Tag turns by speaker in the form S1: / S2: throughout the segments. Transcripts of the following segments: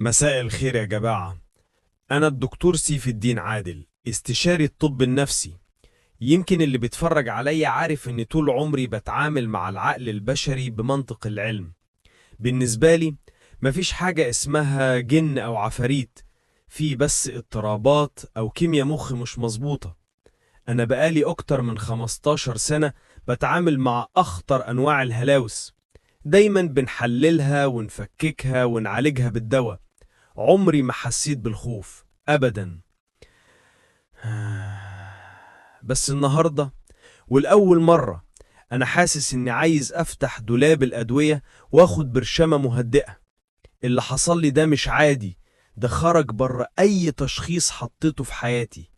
S1: مساء الخير يا جماعة. أنا الدكتور سيف الدين عادل، استشاري الطب النفسي. يمكن اللي بيتفرج عليا عارف إن طول عمري بتعامل مع العقل البشري بمنطق العلم. بالنسبة لي مفيش حاجة اسمها جن أو عفاريت، في بس اضطرابات أو كيمياء مخ مش مظبوطة. أنا بقالي أكتر من 15 سنة بتعامل مع أخطر أنواع الهلاوس، دايما بنحللها ونفككها ونعالجها بالدواء. عمري ما حسيت بالخوف أبدا. بس النهاردة والأول مرة أنا حاسس إني عايز أفتح دولاب الأدوية وأخد برشامة مهدئة. اللي حصل لي ده مش عادي، ده خرج بره أي تشخيص حطيته في حياتي.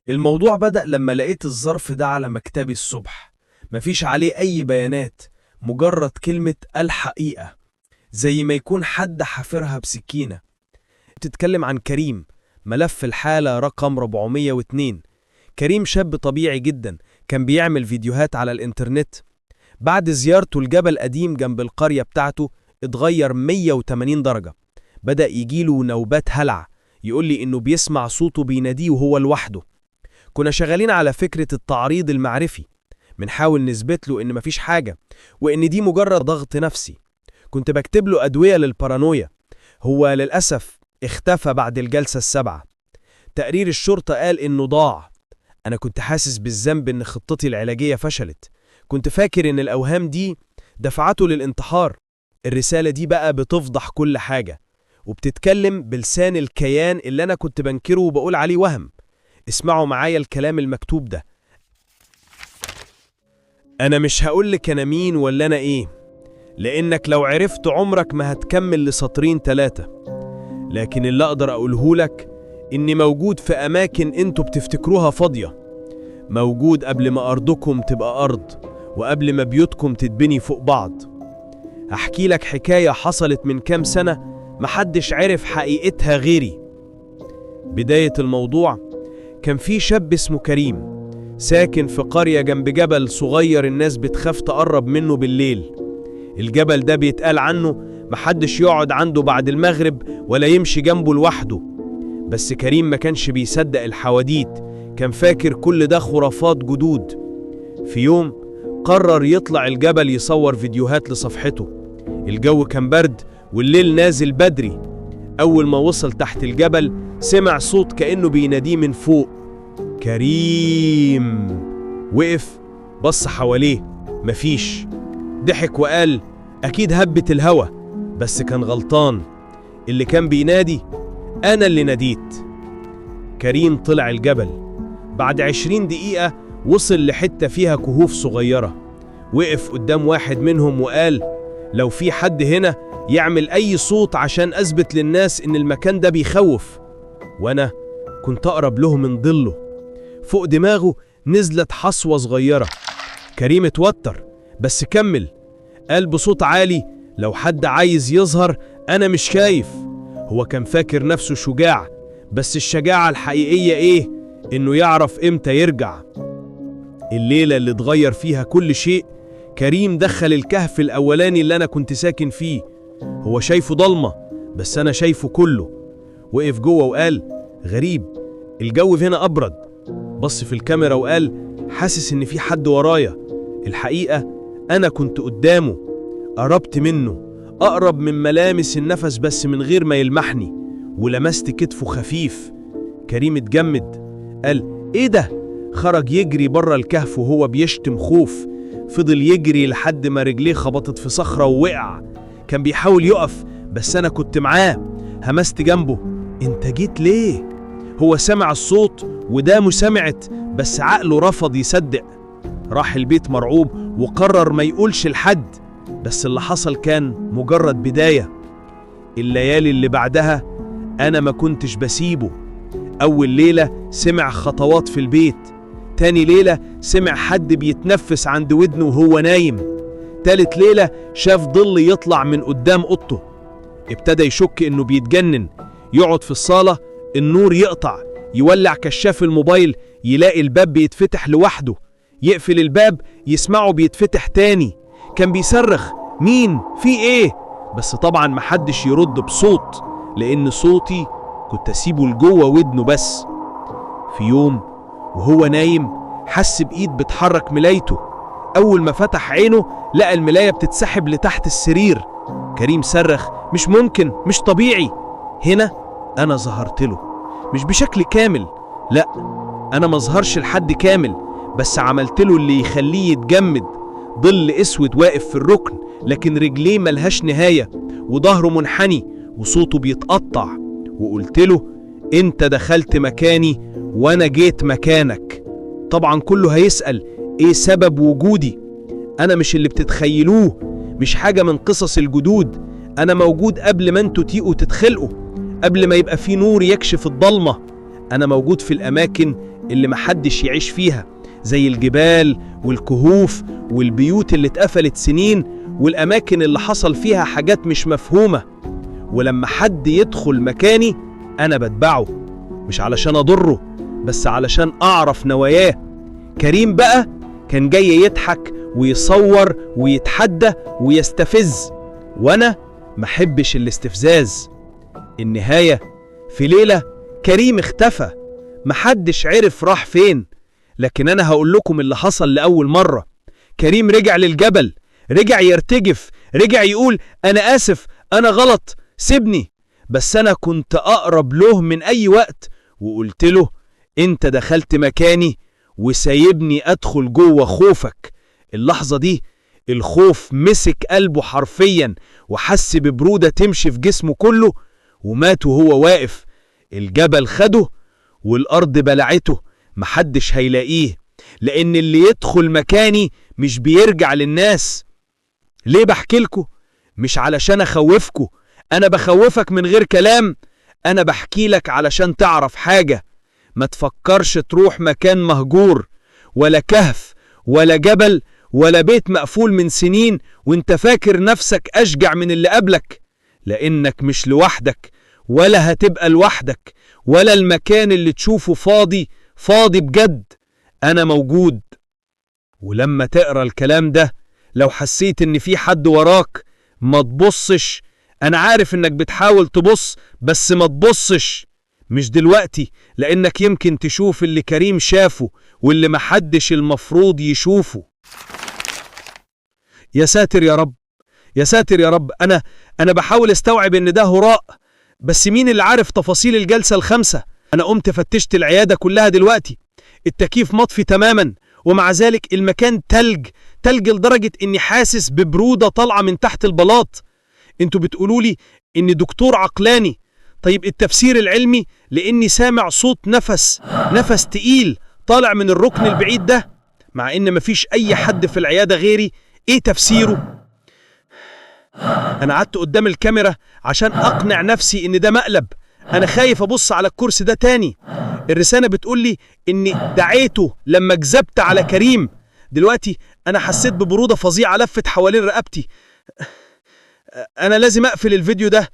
S1: الموضوع بدأ لما لقيت الظرف ده على مكتبي الصبح، مفيش عليه أي بيانات، مجرد كلمة الحقيقة، زي ما يكون حد حافرها بسكينة. بتتكلم عن كريم، ملف الحالة رقم 402. كريم شاب طبيعي جدا، كان بيعمل فيديوهات على الانترنت. بعد زيارته لجبل قديم جنب القرية بتاعته اتغير 180 درجة. بدأ يجيله نوبات هلع، يقول لي إنه بيسمع صوته بيناديه وهو لوحده. كنا شغالين على فكرة التعريض المعرفي، بنحاول نثبت له إن مفيش حاجة وإن دي مجرد ضغط نفسي. كنت بكتب له أدوية للبارانويا. هو للأسف اختفى بعد الجلسة السابعة. تقرير الشرطة قال إنه ضاع. أنا كنت حاسس بالذنب إن خطتي العلاجية فشلت. كنت فاكر إن الأوهام دي دفعته للانتحار. الرسالة دي بقى بتفضح كل حاجة، وبتتكلم بلسان الكيان اللي أنا كنت بنكره وبقول عليه وهم. اسمعوا معايا الكلام المكتوب ده. أنا مش هقولك أنا مين ولا أنا إيه، لأنك لو عرفت عمرك ما هتكمل لسطرين 3. لكن اللي أقدر أقولهولك إني موجود في أماكن أنتوا بتفتكروها فاضية، موجود قبل ما أرضكم تبقى أرض وقبل ما بيوتكم تتبني فوق بعض. هحكي لك حكاية حصلت من كام سنة محدش عرف حقيقتها غيري. بداية الموضوع كان في شاب اسمه كريم، ساكن في قرية جنب جبل صغير الناس بتخاف تقرب منه بالليل. الجبل ده بيتقال عنه محدش يقعد عنده بعد المغرب ولا يمشي جنبه لوحده. بس كريم ما كانش بيصدق الحواديت، كان فاكر كل ده خرافات جدود. في يوم قرر يطلع الجبل يصور فيديوهات لصفحته. الجو كان برد والليل نازل بدري. أول ما وصل تحت الجبل سمع صوت كأنه بيناديه من فوق: كريم. وقف بص حواليه، مفيش. ضحك وقال أكيد هبت الهوا، بس كان غلطان. اللي كان بينادي أنا اللي ناديت. كريم طلع الجبل. بعد 20 دقيقة وصل لحتة فيها كهوف صغيرة. وقف قدام واحد منهم وقال لو في حد هنا يعمل أي صوت عشان أثبت للناس إن المكان ده بيخوف. وأنا كنت أقرب له من ظله. فوق دماغه نزلت حصوة صغيرة. كريم اتوتر بس كمل، قال بصوت عالي لو حد عايز يظهر أنا مش خايف. هو كان فاكر نفسه شجاع، بس الشجاعة الحقيقية إيه؟ إنه يعرف إمتى يرجع. الليلة اللي اتغير فيها كل شيء، كريم دخل الكهف الأولاني اللي أنا كنت ساكن فيه. هو شايفه ضلمة بس أنا شايفه كله. وقف جوه وقال غريب، الجو هنا أبرد. بص في الكاميرا وقال حاسس إن في حد ورايا. الحقيقة أنا كنت قدامه. قربت منه، أقرب من ملامس النفس بس من غير ما يلمحني، ولمست كتفه خفيف. كريم اتجمد، قال إيه ده؟ خرج يجري بره الكهف وهو بيشتم خوف. فضل يجري لحد ما رجليه خبطت في صخرة ووقع. كان بيحاول يقف بس أنا كنت معاه. همست جنبه، انت جيت ليه؟ هو سمع الصوت ودامه سمعت بس عقله رفض يصدق. راح البيت مرعوب وقرر ما يقولش لحد. بس اللي حصل كان مجرد بداية. الليالي اللي بعدها أنا ما كنتش بسيبه. أول ليلة سمع خطوات في البيت، تاني ليلة سمع حد بيتنفس عند ودنه وهو نايم، تالت ليلة شاف ظل يطلع من قدام أوضته. ابتدى يشك إنه بيتجنن. يقعد في الصالة النور يقطع، يولع كشاف الموبايل يلاقي الباب بيتفتح لوحده، يقفل الباب يسمعه بيتفتح تاني. كان بيصرخ مين؟ في ايه؟ بس طبعا محدش يرد بصوت، لأن صوتي كنت أسيبه لجوه ودنه بس. في يوم وهو نايم حس بإيد بتحرك ملايته. أول ما فتح عينه لقى الملاية بتتسحب لتحت السرير. كريم صرخ: مش ممكن، مش طبيعي. هنا أنا ظهرت له، مش بشكل كامل، لا، أنا ما ظهرش لحد كامل، بس عملت له اللي يخليه يتجمد. ظل اسود واقف في الركن، لكن رجليه ملهاش نهاية وظهره منحني وصوته بيتقطع. وقلت له: انت دخلت مكاني وانا جيت مكانك. طبعا كله هيسأل ايه سبب وجودي. انا مش اللي بتتخيلوه، مش حاجة من قصص الجدود. انا موجود قبل ما انتوا تيقوا تتخلقوا، قبل ما يبقى في نور يكشف الضلمة. انا موجود في الاماكن اللي محدش يعيش فيها، زي الجبال والكهوف والبيوت اللي اتقفلت سنين، والأماكن اللي حصل فيها حاجات مش مفهومة. ولما حد يدخل مكاني أنا بتبعه، مش علشان أضره، بس علشان أعرف نواياه. كريم بقى كان جاي يضحك ويصور ويتحدى ويستفز، وأنا محبش الاستفزاز. النهاية في ليلة كريم اختفى، محدش عرف راح فين. لكن أنا هقول لكم اللي حصل لأول مرة. كريم رجع للجبل، رجع يرتجف، رجع يقول: أنا آسف، أنا غلط، سيبني. بس أنا كنت أقرب له من أي وقت، وقلت له: أنت دخلت مكاني وسايبني أدخل جوه خوفك. اللحظة دي الخوف مسك قلبه حرفيا، وحس ببرودة تمشي في جسمه كله، ومات وهو واقف. الجبل خده والأرض بلعته، محدش هيلاقيه، لأن اللي يدخل مكاني مش بيرجع للناس. ليه بحكي لكم؟ مش علشان أخوفكم، أنا بخوفك من غير كلام. أنا بحكي لك علشان تعرف حاجة: ما تفكرش تروح مكان مهجور، ولا كهف، ولا جبل، ولا بيت مقفول من سنين وانت فاكر نفسك أشجع من اللي قبلك، لأنك مش لوحدك، ولا هتبقى لوحدك، ولا المكان اللي تشوفه فاضي فاضي بجد. أنا موجود. ولما تقرأ الكلام ده، لو حسيت إن في حد وراك، ما تبصش. أنا عارف إنك بتحاول تبص، بس ما تبصش، مش دلوقتي، لأنك يمكن تشوف اللي كريم شافه واللي محدش المفروض يشوفه. يا ساتر يا رب، يا ساتر يا رب. أنا بحاول استوعب إن ده هراء، بس مين اللي عارف تفاصيل الجلسة الخامسة؟ أنا قمت فتشت العيادة كلها دلوقتي، التكييف مطفي تماما، ومع ذلك المكان تلج لدرجة إني حاسس ببرودة طالعة من تحت البلاط. انتوا بتقولولي إني دكتور عقلاني. طيب التفسير العلمي لإني سامع صوت نفس تقيل طالع من الركن البعيد ده، مع إن مفيش أي حد في العيادة غيري. إيه تفسيره؟ أنا قعدت قدام الكاميرا عشان أقنع نفسي إن ده مقلب. أنا خايف أبص على الكرسي ده تاني. الرسالة بتقولي إني دعيته لما كذبت على كريم. دلوقتي أنا حسيت ببرودة فظيعة لفت حوالين رقبتي. أنا لازم أقفل الفيديو ده.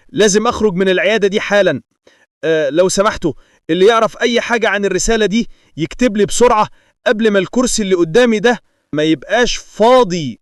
S1: لازم أخرج من العيادة دي حالا. لو سمحتوا، اللي يعرف أي حاجة عن الرسالة دي يكتب لي بسرعة، قبل ما الكرسي اللي قدامي ده ما يبقاش فاضي